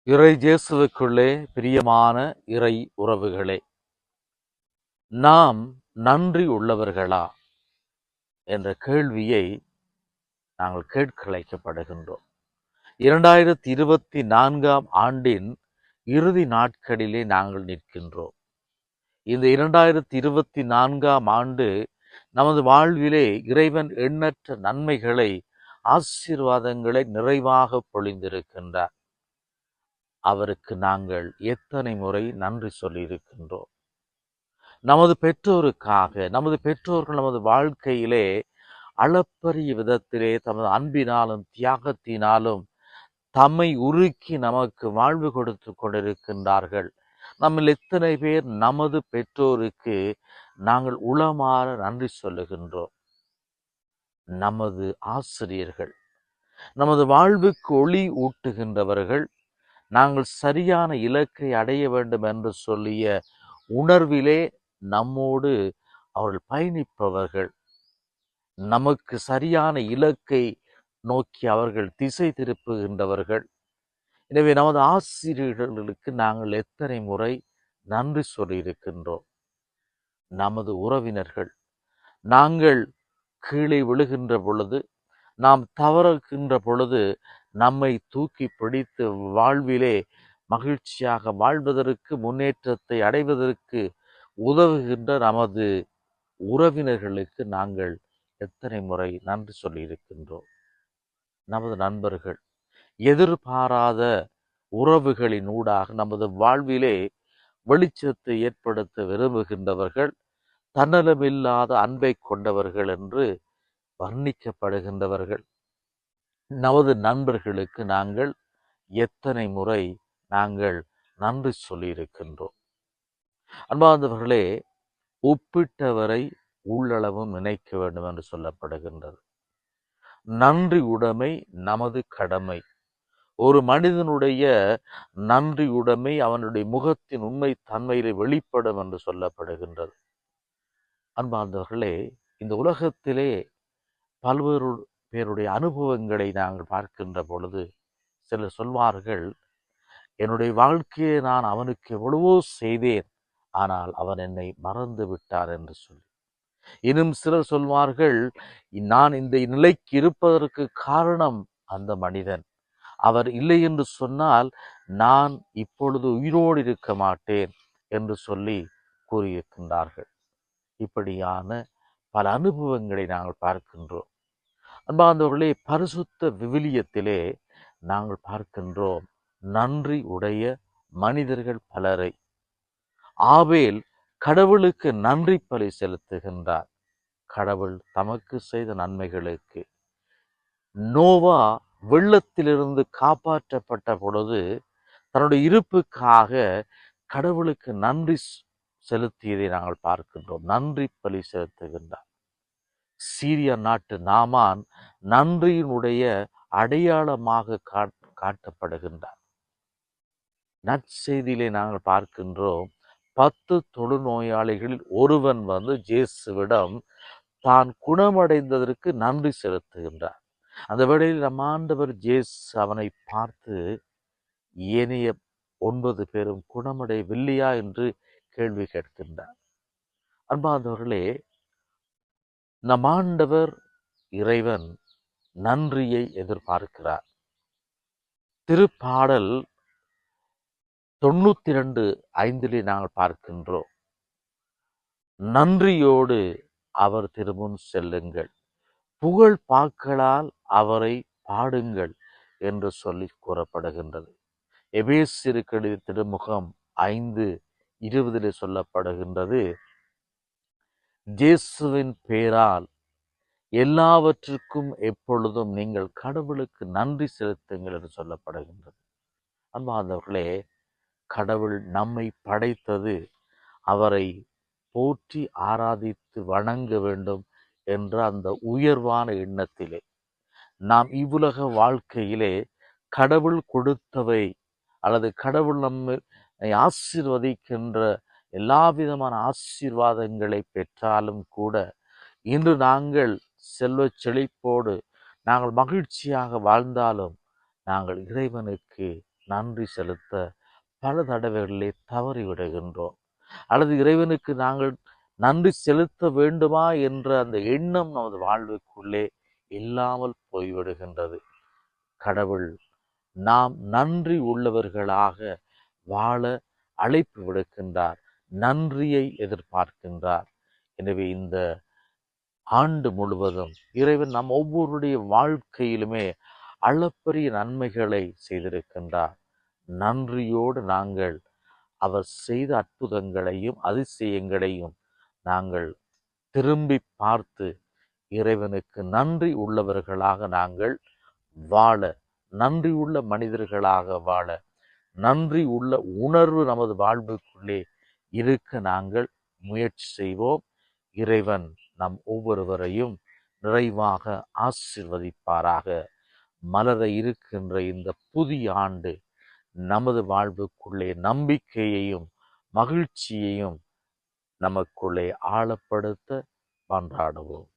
இறை இயேசுவுக்குள்ளே பிரியமான இறை உறவுகளே, நாம் நன்றி உள்ளவர்களா என்ற கேள்வியை நாங்கள் கேட்க அழைக்கப்படுகின்றோம். 2024ஆம் ஆண்டின் இறுதி நாட்களிலே நாங்கள் நிற்கின்றோம். இந்த 2024ஆம் ஆண்டு நமது வாழ்விலே இறைவன் எண்ணற்ற நன்மைகளை, ஆசீர்வாதங்களை நிறைவாக பொழிந்திருக்கின்றார். அவருக்கு நாங்கள் எத்தனை முறை நன்றி சொல்லியிருக்கின்றோம். நமது பெற்றோர்கள் நமது வாழ்க்கையிலே அளப்பரிய விதத்திலே தமது அன்பினாலும் தியாகத்தினாலும் தம்மை உருக்கி நமக்கு வாழ்வு கொடுத்து கொண்டிருக்கின்றார்கள். நம்மில் எத்தனை பேர் நமது பெற்றோருக்கு நாங்கள் உளமாற நன்றி சொல்லுகின்றோம்? நமது ஆசிரியர்கள், நமது வாழ்வுக்கு ஒளி ஊட்டுகின்றவர்கள், நாங்கள் சரியான இலக்கை அடைய வேண்டும் என்று சொல்லிய உணர்விலே நம்மோடு அவர்கள் பயணிப்பவர்கள், நமக்கு சரியான இலக்கை நோக்கி அவர்கள் திசை திருப்புகின்றவர்கள். எனவே நமது ஆசிரியர்களுக்கு நாங்கள் எத்தனை முறை நன்றி சொல்லியிருக்கின்றோம்? நமது உறவினர்கள், நாங்கள் கீழே விழுகின்ற பொழுது, நாம் தவறுகின்ற பொழுது நம்மை தூக்கி பிடித்து வாழ்விலே மகிழ்ச்சியாக வாழ்வதற்கு, முன்னேற்றத்தை அடைவதற்கு உதவுகின்ற நமது உறவினர்களுக்கு நாங்கள் எத்தனை முறை நன்றி சொல்லியிருக்கின்றோம்? நமது நண்பர்கள், எதிர்பாராத உறவுகளின் ஊடாக நமது வாழ்விலே வெளிச்சத்தை ஏற்படுத்த விரும்புகின்றவர்கள், தன்னலமில்லாத அன்பை கொண்டவர்கள் என்று வர்ணிக்கப்படுகின்றவர்கள். நமது நண்பர்களுக்கு நாங்கள் எத்தனை முறை நாங்கள் நன்றி சொல்லியிருக்கின்றோம்? அன்பார்ந்தவர்களே, ஒப்பிட்டவரை உள்ளளவும் நினைக்க வேண்டும் என்று சொல்லப்படுகின்றது. நன்றி உடைமை நமது கடமை. ஒரு மனிதனுடைய நன்றி உடைமை அவனுடைய முகத்தின் உண்மை தன்மையிலே வெளிப்படும் என்று சொல்லப்படுகின்றது. அன்பார்ந்தவர்களே, இந்த உலகத்திலே பல்வேறு பேருடைய அனுபவங்களை நாங்கள் பார்க்கின்ற பொழுது சிலர் சொல்வார்கள், என்னுடைய வாழ்க்கையை நான் அவனுக்கு எவ்வளவோ செய்தேன், ஆனால் அவன் என்னை மறந்து விட்டார் என்று சொல்லி. இன்னும் சிலர் சொல்வார்கள், நான் இந்த நிலைக்கு இருப்பதற்கு காரணம் அந்த மனிதன், அவர் இல்லை என்று சொன்னால் நான் இப்பொழுது உயிரோடு இருக்க மாட்டேன் என்று சொல்லி கூறியிருக்கின்றார்கள். இப்படியான பல அனுபவங்களை நாங்கள் பார்க்கின்றோம். அன்பார்ந்தவர்களே, பரிசுத்த விவிலியத்திலே நாங்கள் பார்க்கின்றோம் நன்றி உடைய மனிதர்கள் பலரை. ஆபேல் கடவுளுக்கு நன்றி பலி செலுத்துகின்றார், கடவுள் தமக்கு செய்த நன்மைகளுக்கு. நோவா வெள்ளத்திலிருந்து காப்பாற்றப்பட்ட பொழுது தன்னுடைய இருப்புக்காக கடவுளுக்கு நன்றி செலுத்தியதை நாங்கள் பார்க்கின்றோம். நன்றி பலி செலுத்துகின்றார். சீரியா நாட்டு நாமான் நன்றியினுடைய அடையாளமாக காட்டப்படுகின்றார். நற்செய்தியிலே நாங்கள் பார்க்கின்றோம், 10 தொழுநோயாளிகளில் ஒருவன் இயேசுவிடம் தான் குணமடைந்ததற்கு நன்றி செலுத்துகின்றார். அந்த வேளையில் நம் ஆண்டவர் இயேசு அவனை பார்த்து, ஏனைய 9 பேரும் குணமடையவில்லையா என்று கேள்வி கேட்கின்றார். அன்பார்ந்தவர்களே, நம் ஆண்டவர் இறைவன் நன்றியை எதிர்பார்க்கிறார். திருப்பாடல் 92:5 நாங்கள் பார்க்கின்றோம், நன்றியோடு அவர் திருமுன் செல்லுங்கள், புகழ் பாக்களால் அவரை பாடுங்கள் என்று சொல்லி கூறப்படுகின்றது. எபேசியருக்கு எழுதிய திருமுகம் 5:20 சொல்லப்படுகின்றது, இயேசுவின் பேரால் எல்லாவற்றுக்கும் எப்பொழுதும் நீங்கள் கடவுளுக்கு நன்றி செலுத்துங்கள் என்று சொல்லப்படுகின்றது. அன்பார்ந்தவர்களே, கடவுள் நம்மை படைத்தது அவரை போற்றி ஆராதித்து வணங்க வேண்டும் என்ற அந்த உயர்வான எண்ணத்திலே. நாம் இவ்வுலக வாழ்க்கையிலே கடவுள் கொடுத்தவை அல்லது கடவுள் நம்மை ஆசீர்வதிக்கின்ற எல்லா விதமான ஆசீர்வாதங்களை பெற்றாலும் கூட, இன்று நாங்கள் செல்வ செழிப்போடு நாங்கள் மகிழ்ச்சியாக வாழ்ந்தாலும் நாங்கள் இறைவனுக்கு நன்றி செலுத்த பல தடவைகளிலே தவறிவிடுகின்றோம். அல்லது இறைவனுக்கு நாங்கள் நன்றி செலுத்த வேண்டுமா என்ற அந்த எண்ணம் நமது வாழ்வுக்குள்ளே இல்லாமல் போய்விடுகின்றது. கடவுள் நாம் நன்றி உள்ளவர்களாக வாழ அழைப்பு விடுக்கின்றார், நன்றியை எதிர்பார்க்கின்றார். எனவே இந்த ஆண்டு முழுவதும் இறைவன் நம் ஒவ்வொருடைய வாழ்க்கையிலுமே அளப்பரிய நன்மைகளை செய்திருக்கின்றார். நன்றியோடு நாங்கள் அவர் செய்த அற்புதங்களையும் அதிசயங்களையும் நாங்கள் திரும்பி பார்த்து இறைவனுக்கு நன்றி உள்ளவர்களாக நாங்கள் வாழ, நன்றி உள்ள மனிதர்களாக வாழ, நன்றி உள்ள உணர்வு நமது வாழ்வுக்குள்ளே இருக்க நாங்கள் முயற்சி செய்வோம். இறைவன் நம் ஒவ்வொருவரையும் நிறைவாக ஆசீர்வதிப்பாராக. மலர இருக்கின்ற இந்த புதிய ஆண்டு நமது வாழ்வுக்குள்ளே நம்பிக்கையையும் மகிழ்ச்சியையும் நமக்குள்ளே ஆழப்படுத்த மன்றாடுவோம்.